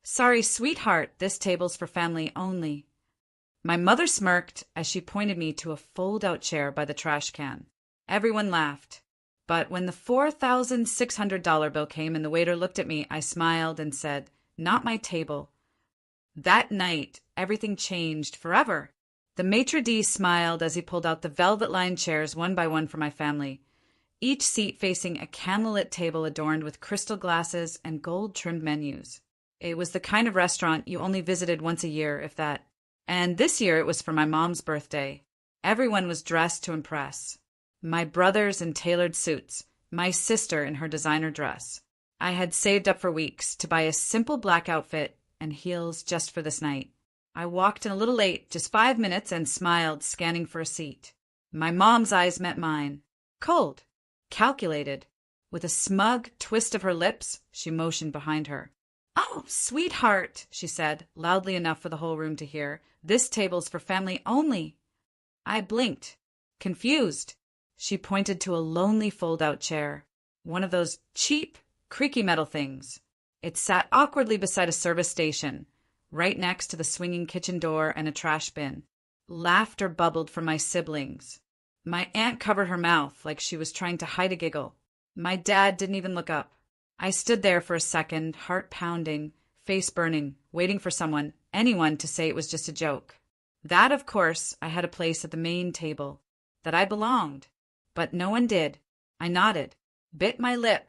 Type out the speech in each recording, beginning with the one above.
Sorry, sweetheart, this table's for family only. My mother smirked as she pointed me to a fold-out chair by the trash can. Everyone laughed. But when the $4,600 bill came and the waiter looked at me, I smiled and said, "Not my table." That night, everything changed forever. The maitre d' smiled as he pulled out the velvet-lined chairs one by one for my family, each seat facing a candlelit table adorned with crystal glasses and gold-trimmed menus. It was the kind of restaurant you only visited once a year, if that. And this year it was for my mom's birthday. Everyone was dressed to impress. My brothers in tailored suits, my sister in her designer dress. I had saved up for weeks to buy a simple black outfit and heels just for this night. I walked in a little late, just 5 minutes, and smiled, scanning for a seat. My mom's eyes met mine. Cold. Calculated. With a smug twist of her lips, she motioned behind her. "Oh, sweetheart," she said, loudly enough for the whole room to hear. "This table's for family only." I blinked. Confused. She pointed to a lonely fold-out chair. One of those cheap, creaky metal things. It sat awkwardly beside a service station, right next to the swinging kitchen door and a trash bin. Laughter bubbled from my siblings. My aunt covered her mouth like she was trying to hide a giggle. My dad didn't even look up. I stood there for a second, heart pounding, face burning, waiting for someone, anyone, to say it was just a joke. That, of course, I had a place at the main table, that I belonged. But no one did. I nodded, bit my lip,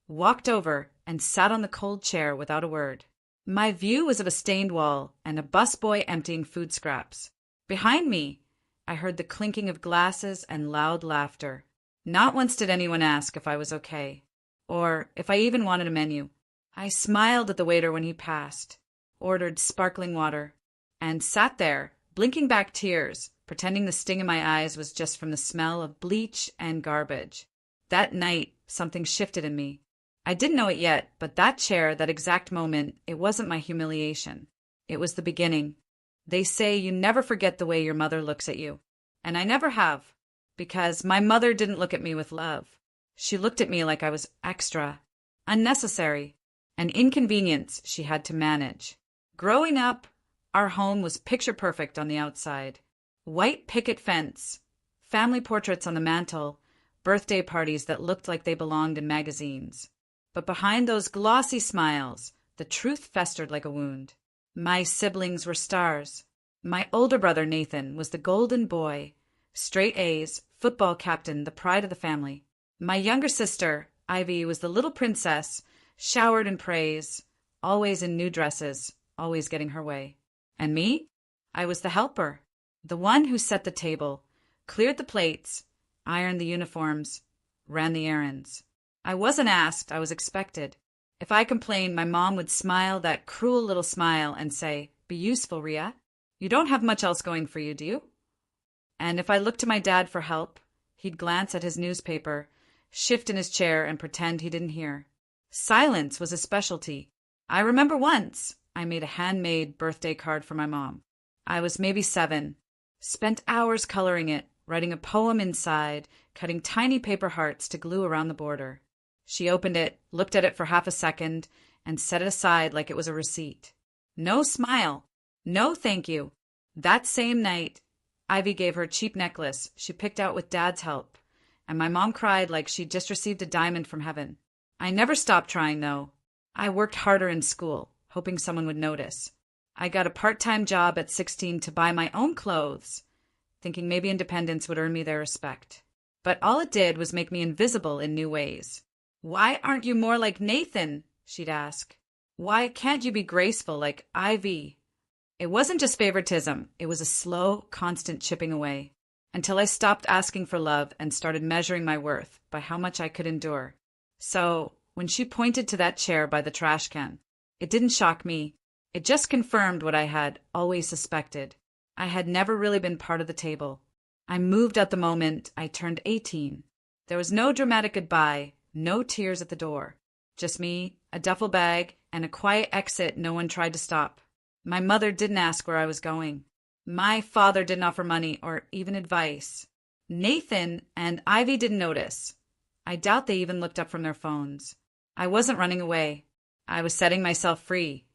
walked over, and sat on the cold chair without a word. My view was of a stained wall and a busboy emptying food scraps. Behind me, I heard the clinking of glasses and loud laughter. Not once did anyone ask if I was okay, or if I even wanted a menu. I smiled at the waiter when he passed, ordered sparkling water, and sat there, blinking back tears, pretending the sting in my eyes was just from the smell of bleach and garbage. That night, something shifted in me. I didn't know it yet, but that chair, that exact moment, it wasn't my humiliation. It was the beginning. They say you never forget the way your mother looks at you. And I never have, because my mother didn't look at me with love. She looked at me like I was extra, unnecessary, an inconvenience she had to manage. Growing up, our home was picture perfect on the outside. White picket fence, family portraits on the mantel, birthday parties that looked like they belonged in magazines. But behind those glossy smiles, the truth festered like a wound. My siblings were stars. My older brother, Nathan, was the golden boy, straight A's, football captain, the pride of the family. My younger sister, Ivy, was the little princess, showered in praise, always in new dresses, always getting her way. And me? I was the helper, the one who set the table, cleared the plates, ironed the uniforms, ran the errands. I wasn't asked, I was expected. If I complained, my mom would smile that cruel little smile and say, "Be useful, Rhea. You don't have much else going for you, do you?" And if I looked to my dad for help, he'd glance at his newspaper, shift in his chair, and pretend he didn't hear. Silence was a specialty. I remember once I made a handmade birthday card for my mom. I was maybe 7, spent hours coloring it, writing a poem inside, cutting tiny paper hearts to glue around the border. She opened it, looked at it for half a second, and set it aside like it was a receipt. No smile. No thank you. That same night, Ivy gave her a cheap necklace she picked out with Dad's help, and my mom cried like she'd just received a diamond from heaven. I never stopped trying, though. I worked harder in school, hoping someone would notice. I got a part-time job at 16 to buy my own clothes, thinking maybe independence would earn me their respect. But all it did was make me invisible in new ways. "Why aren't you more like Nathan?" she'd ask. "Why can't you be graceful like Ivy?" It wasn't just favoritism. It was a slow, constant chipping away, until I stopped asking for love and started measuring my worth by how much I could endure. So, when she pointed to that chair by the trash can, it didn't shock me. It just confirmed what I had always suspected. I had never really been part of the table. I moved at the moment I turned 18. There was no dramatic goodbye, no tears at the door. Just me, a duffel bag, and a quiet exit no one tried to stop. My mother didn't ask where I was going. My father didn't offer money or even advice. Nathan and Ivy didn't notice. I doubt they even looked up from their phones. I wasn't running away. I was setting myself free,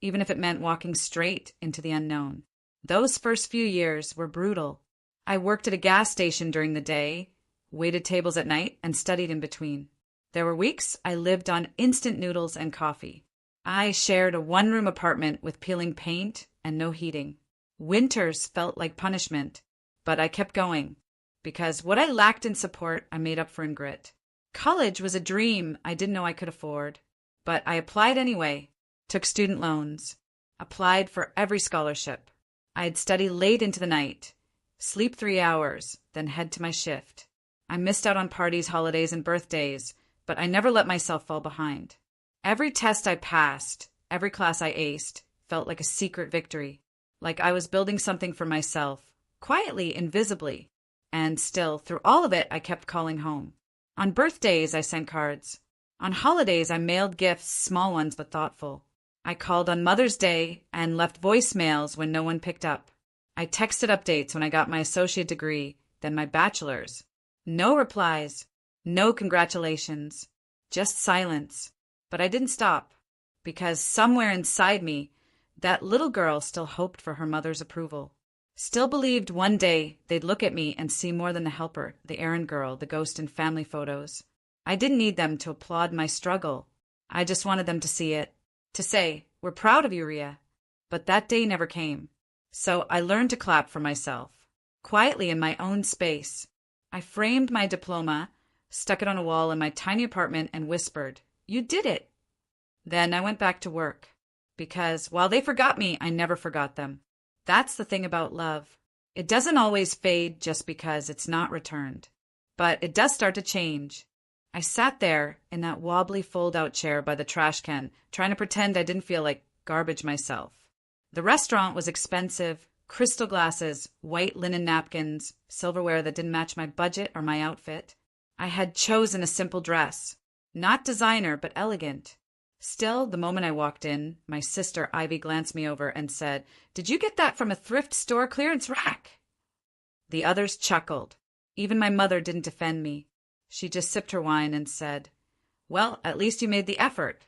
even if it meant walking straight into the unknown. Those first few years were brutal. I worked at a gas station during the day, waited tables at night, and studied in between. There were weeks I lived on instant noodles and coffee. I shared a one-room apartment with peeling paint and no heating. Winters felt like punishment, but I kept going, because what I lacked in support, I made up for in grit. College was a dream I didn't know I could afford, but I applied anyway, took student loans, applied for every scholarship. I'd study late into the night, sleep 3 hours, then head to my shift. I missed out on parties, holidays, and birthdays, but I never let myself fall behind. Every test I passed, every class I aced, felt like a secret victory, like I was building something for myself, quietly, invisibly. And still, through all of it, I kept calling home. On birthdays, I sent cards. On holidays, I mailed gifts, small ones but thoughtful. I called on Mother's Day and left voicemails when no one picked up. I texted updates when I got my associate degree, then my bachelor's. No replies, no congratulations, just silence. But I didn't stop, because somewhere inside me, that little girl still hoped for her mother's approval. Still believed one day they'd look at me and see more than the helper, the errand girl, the ghost in family photos. I didn't need them to applaud my struggle. I just wanted them to see it, to say, "We're proud of you, Rhea." But that day never came. So I learned to clap for myself, quietly in my own space. I framed my diploma, stuck it on a wall in my tiny apartment, and whispered, "You did it." Then I went back to work, because while they forgot me, I never forgot them. That's the thing about love. It doesn't always fade just because it's not returned. But it does start to change. I sat there in that wobbly fold-out chair by the trash can, trying to pretend I didn't feel like garbage myself. The restaurant was expensive, crystal glasses, white linen napkins, silverware that didn't match my budget or my outfit. I had chosen a simple dress, not designer but elegant. Still, the moment I walked in, my sister Ivy glanced me over and said, "Did you get that from a thrift store clearance rack?" The others chuckled. Even my mother didn't defend me. She just sipped her wine and said, "Well, at least you made the effort."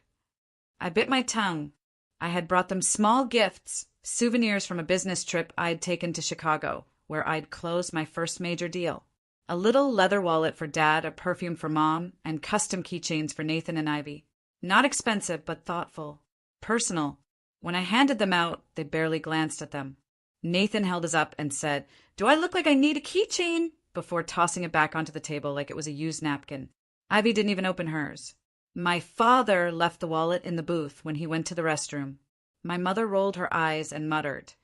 I bit my tongue. I had brought them small gifts, souvenirs from a business trip I'd taken to Chicago, where I'd closed my first major deal. A little leather wallet for Dad, a perfume for Mom, and custom keychains for Nathan and Ivy. Not expensive, but thoughtful. Personal. When I handed them out, they barely glanced at them. Nathan held his up and said, "Do I look like I need a keychain?" before tossing it back onto the table like it was a used napkin. Ivy didn't even open hers. My father left the wallet in the booth when he went to the restroom. My mother rolled her eyes and muttered,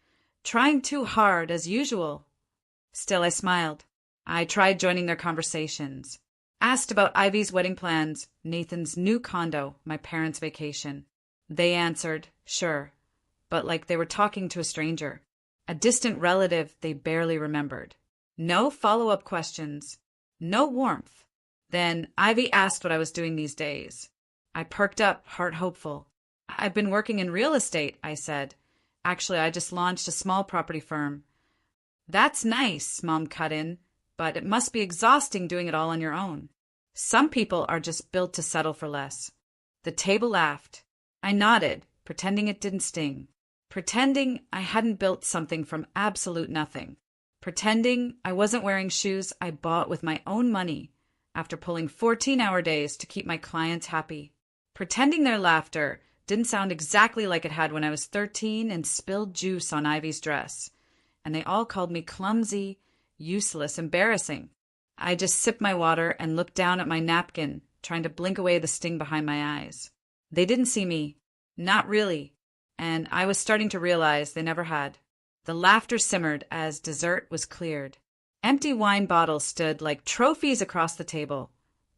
"Trying too hard, as usual." Still, I smiled. I tried joining their conversations. Asked about Ivy's wedding plans, Nathan's new condo, my parents' vacation. They answered, sure, but like they were talking to a stranger, a distant relative they barely remembered. No follow-up questions, no warmth. Then Ivy asked what I was doing these days. I perked up, heart hopeful. "I've been working in real estate," I said. "Actually, I just launched a small property firm." "That's nice," Mom cut in, "but it must be exhausting doing it all on your own. Some people are just built to settle for less." The table laughed. I nodded, pretending it didn't sting. Pretending I hadn't built something from absolute nothing. Pretending I wasn't wearing shoes I bought with my own money after pulling 14-hour days to keep my clients happy. Pretending their laughter didn't sound exactly like it had when I was 13 and spilled juice on Ivy's dress. And they all called me clumsy, useless, embarrassing. I just sipped my water and looked down at my napkin, trying to blink away the sting behind my eyes. They didn't see me. Not really. And I was starting to realize they never had. The laughter simmered as dessert was cleared. Empty wine bottles stood like trophies across the table,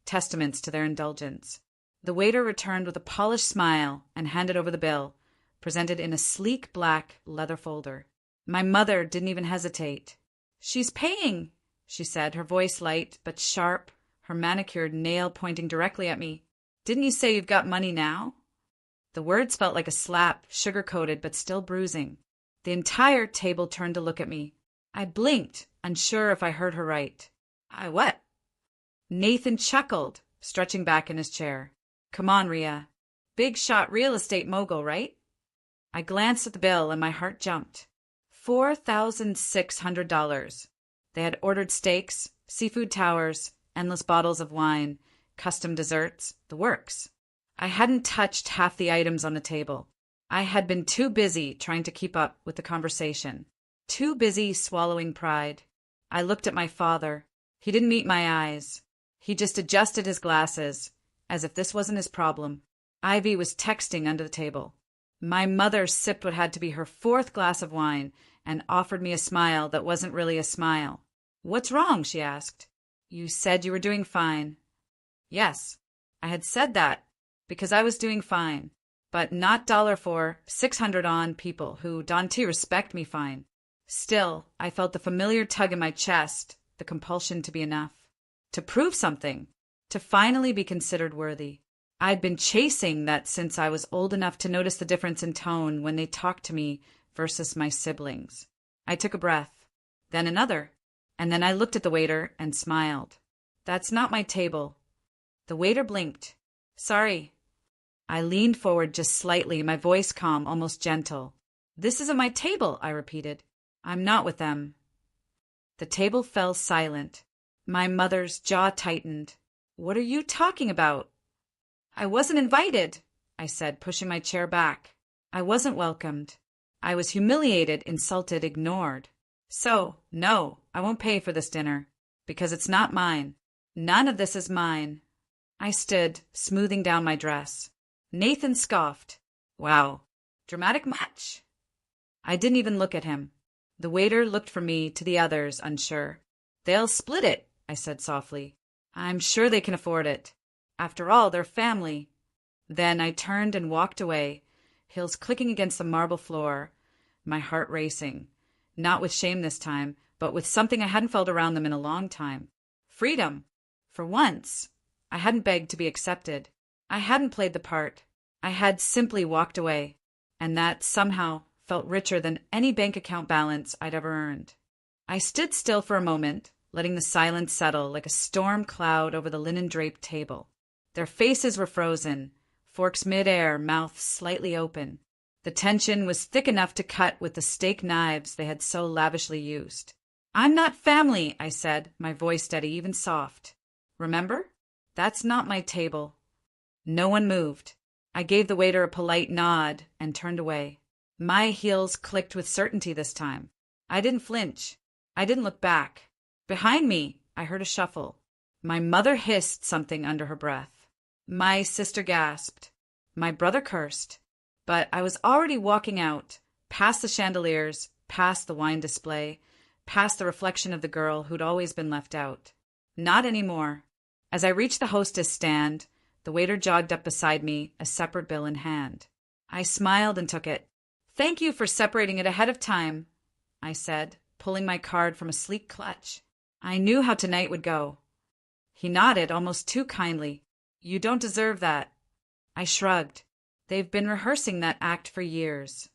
testaments to their indulgence. The waiter returned with a polished smile and handed over the bill, presented in a sleek black leather folder. My mother didn't even hesitate. "She's paying," she said, her voice light but sharp, her manicured nail pointing directly at me. "Didn't you say you've got money now?" The words felt like a slap, sugar-coated but still bruising. The entire table turned to look at me. I blinked, unsure if I heard her right. "I what?" Nathan chuckled, stretching back in his chair. "Come on, Rhea. Big shot real estate mogul, right?" I glanced at the bill and my heart jumped. $4,600. They had ordered steaks, seafood towers, endless bottles of wine, custom desserts, the works. I hadn't touched half the items on the table. I had been too busy trying to keep up with the conversation, too busy swallowing pride. I looked at my father. He didn't meet my eyes. He just adjusted his glasses, as if this wasn't his problem. Ivy was texting under the table. My mother sipped what had to be her fourth glass of wine and offered me a smile that wasn't really a smile. "What's wrong?" she asked. "You said you were doing fine." Yes, I had said that because I was doing fine, but not $600 on people who don't respect me fine. Still, I felt the familiar tug in my chest, the compulsion to be enough, to prove something, to finally be considered worthy. I'd been chasing that since I was old enough to notice the difference in tone when they talked to me versus my siblings. I took a breath, then another, and then I looked at the waiter and smiled. "That's not my table." The waiter blinked. "Sorry." I leaned forward just slightly, my voice calm, almost gentle. "This isn't my table," I repeated. "I'm not with them." The table fell silent. My mother's jaw tightened. "What are you talking about?" "I wasn't invited," I said, pushing my chair back. I wasn't welcomed. I was humiliated, insulted, ignored. "So, no, I won't pay for this dinner, because it's not mine. None of this is mine." I stood, smoothing down my dress. Nathan scoffed. "Wow, dramatic much?" I didn't even look at him. The waiter looked from me to the others, unsure. "They'll split it," I said softly. "I'm sure they can afford it. After all, they're family." Then I turned and walked away, heels clicking against the marble floor, my heart racing. Not with shame this time, but with something I hadn't felt around them in a long time. Freedom. For once, I hadn't begged to be accepted. I hadn't played the part. I had simply walked away, and that somehow felt richer than any bank account balance I'd ever earned. I stood still for a moment, letting the silence settle like a storm cloud over the linen-draped table. Their faces were frozen, forks mid-air, mouths slightly open. The tension was thick enough to cut with the steak knives they had so lavishly used. "I'm not family," I said, my voice steady, even soft. "Remember? That's not my table." No one moved. I gave the waiter a polite nod and turned away. My heels clicked with certainty this time. I didn't flinch. I didn't look back. Behind me, I heard a shuffle. My mother hissed something under her breath. My sister gasped. My brother cursed. But I was already walking out, past the chandeliers, past the wine display, past the reflection of the girl who'd always been left out. Not anymore. As I reached the hostess stand, the waiter jogged up beside me, a separate bill in hand. I smiled and took it. "Thank you for separating it ahead of time," I said, pulling my card from a sleek clutch. I knew how tonight would go. He nodded almost too kindly. "You don't deserve that." I shrugged. They've been rehearsing that act for years.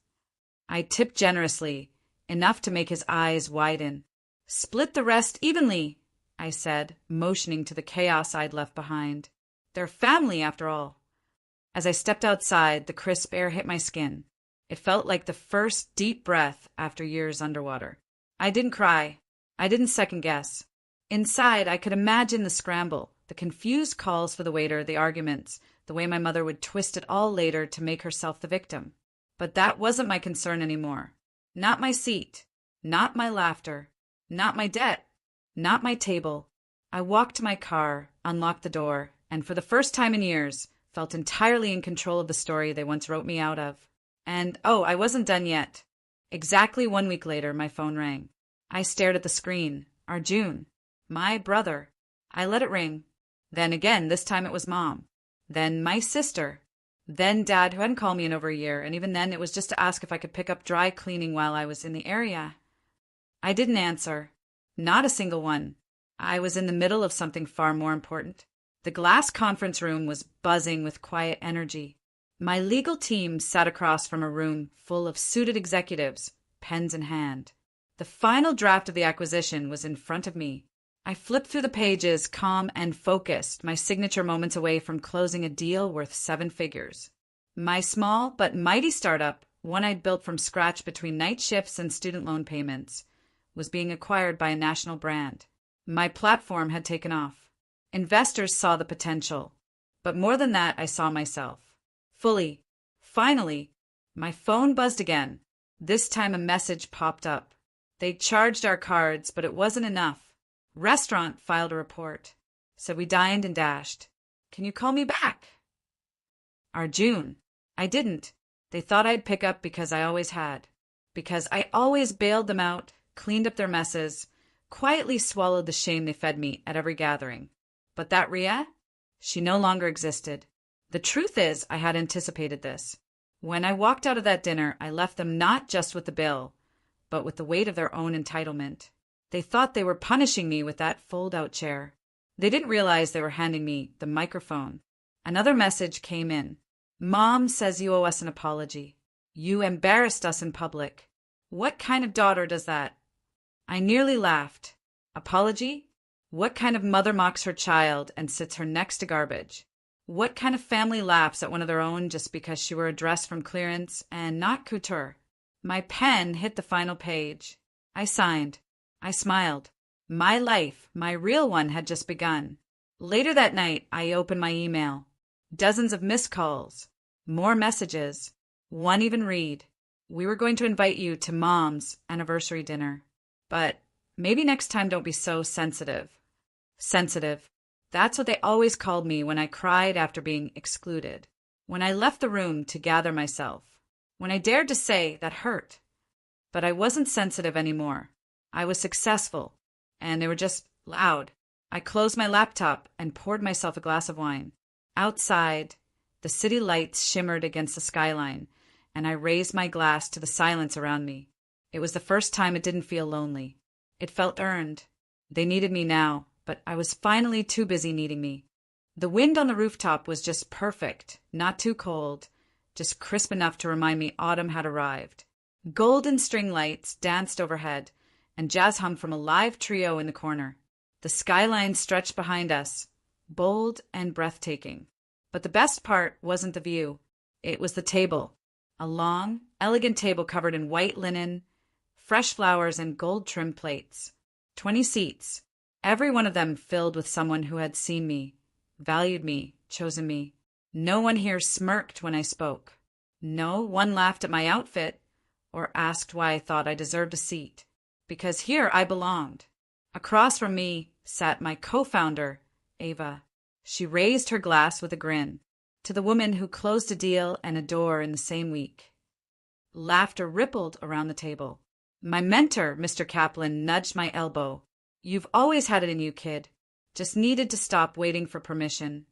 I tipped generously, enough to make his eyes widen. "Split the rest evenly," I said, motioning to the chaos I'd left behind. "They're family, after all." As I stepped outside, the crisp air hit my skin. It felt like the first deep breath after years underwater. I didn't cry. I didn't second guess. Inside, I could imagine the scramble, the confused calls for the waiter, the arguments, the way my mother would twist it all later to make herself the victim. But that wasn't my concern anymore. Not my seat. Not my laughter. Not my debt. Not my table. I walked to my car, unlocked the door, and for the first time in years, felt entirely in control of the story they once wrote me out of. And, I wasn't done yet. Exactly 1 week later, my phone rang. I stared at the screen. Arjun. My brother. I let it ring. Then again, this time it was Mom. Then my sister. Then Dad, who hadn't called me in over a year, and even then it was just to ask if I could pick up dry cleaning while I was in the area. I didn't answer. Not a single one. I was in the middle of something far more important. The glass conference room was buzzing with quiet energy. My legal team sat across from a room full of suited executives, pens in hand. The final draft of the acquisition was in front of me. I flipped through the pages, calm and focused, my signature moments away from closing a deal worth 7 figures. My small but mighty startup one I'd built from scratch between night shifts and student loan payments, was being acquired by a national brand. My platform had taken off. Investors saw the potential. But more than that, I saw myself. Fully. Finally, my phone buzzed again. This time a message popped up. They'd charged our cards, but it wasn't enough. Restaurant filed a report. So we dined and dashed. Can you call me back? Arjun. I didn't. They thought I'd pick up because I always had. Because I always bailed them out, cleaned up their messes, quietly swallowed the shame they fed me at every gathering. But that Rhea? She no longer existed. The truth is, I had anticipated this. When I walked out of that dinner, I left them not just with the bill, but with the weight of their own entitlement. They thought they were punishing me with that fold-out chair. They didn't realize they were handing me the microphone. Another message came in. Mom says you owe us an apology. You embarrassed us in public. What kind of daughter does that? I nearly laughed. Apology? What kind of mother mocks her child and sits her next to garbage? What kind of family laughs at one of their own just because she wore a dress from clearance and not couture? My pen hit the final page. I signed. I smiled. My life, my real one, had just begun. Later that night, I opened my email. Dozens of missed calls. More messages. One even read. We were going to invite you to Mom's anniversary dinner. But maybe next time don't be so sensitive. Sensitive. That's what they always called me when I cried after being excluded. When I left the room to gather myself. When I dared to say that hurt. But I wasn't sensitive anymore. I was successful. And they were just loud. I closed my laptop and poured myself a glass of wine. Outside, the city lights shimmered against the skyline, and I raised my glass to the silence around me. It was the first time it didn't feel lonely. It felt earned. They needed me now, but I was finally too busy needing me. The wind on the rooftop was just perfect, not too cold, just crisp enough to remind me autumn had arrived. Golden string lights danced overhead, and jazz hummed from a live trio in the corner. The skyline stretched behind us, bold and breathtaking. But the best part wasn't the view. It was the table. A long, elegant table covered in white linen, fresh flowers, and gold-trimmed plates. 20 seats, every one of them filled with someone who had seen me, valued me, chosen me. No one here smirked when I spoke. No one laughed at my outfit or asked why I thought I deserved a seat. Because here I belonged. Across from me sat my co-founder, Ava. She raised her glass with a grin to the woman who closed a deal and a door in the same week. Laughter rippled around the table. My mentor, Mr. Kaplan, nudged my elbow. You've always had it in you, kid. Just needed to stop waiting for permission.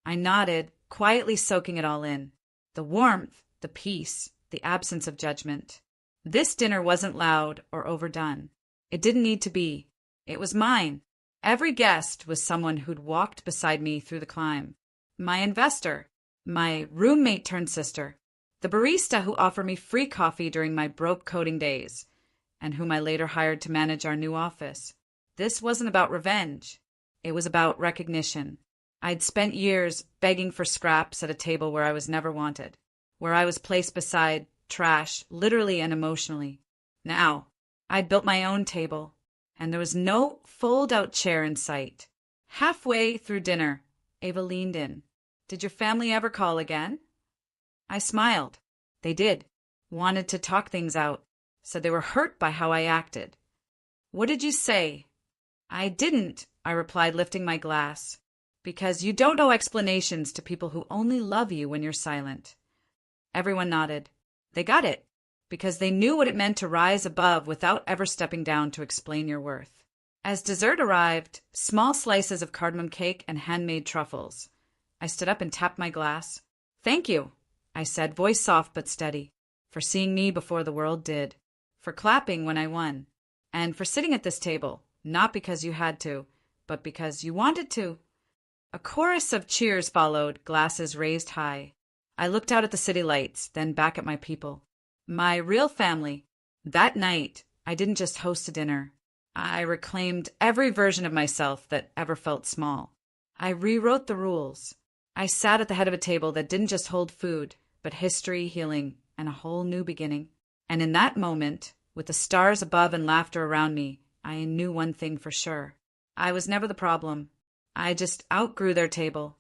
I nodded, quietly soaking it all in. The warmth, the peace, the absence of judgment. This dinner wasn't loud or overdone. It didn't need to be. It was mine. Every guest was someone who'd walked beside me through the climb. My investor, my roommate turned sister, the barista who offered me free coffee during my broke coding days, and whom I later hired to manage our new office. This wasn't about revenge. It was about recognition. I'd spent years begging for scraps at a table where I was never wanted, where I was placed beside trash, literally and emotionally. Now, I'd built my own table, and there was no fold-out chair in sight. Halfway through dinner, Ava leaned in. Did your family ever call again? I smiled. They did. Wanted to talk things out. Said they were hurt by how I acted. What did you say? I didn't, I replied, lifting my glass. Because you don't owe explanations to people who only love you when you're silent. Everyone nodded. They got it. Because they knew what it meant to rise above without ever stepping down to explain your worth. As dessert arrived, small slices of cardamom cake and handmade truffles. I stood up and tapped my glass. Thank you, I said, voice soft but steady, for seeing me before the world did, for clapping when I won, and for sitting at this table, not because you had to, but because you wanted to. A chorus of cheers followed, glasses raised high. I looked out at the city lights, then back at my people. My real family. That night, I didn't just host a dinner. I reclaimed every version of myself that ever felt small. I rewrote the rules. I sat at the head of a table that didn't just hold food, but history, healing, and a whole new beginning. And in that moment, with the stars above and laughter around me, I knew one thing for sure. I was never the problem. I just outgrew their table.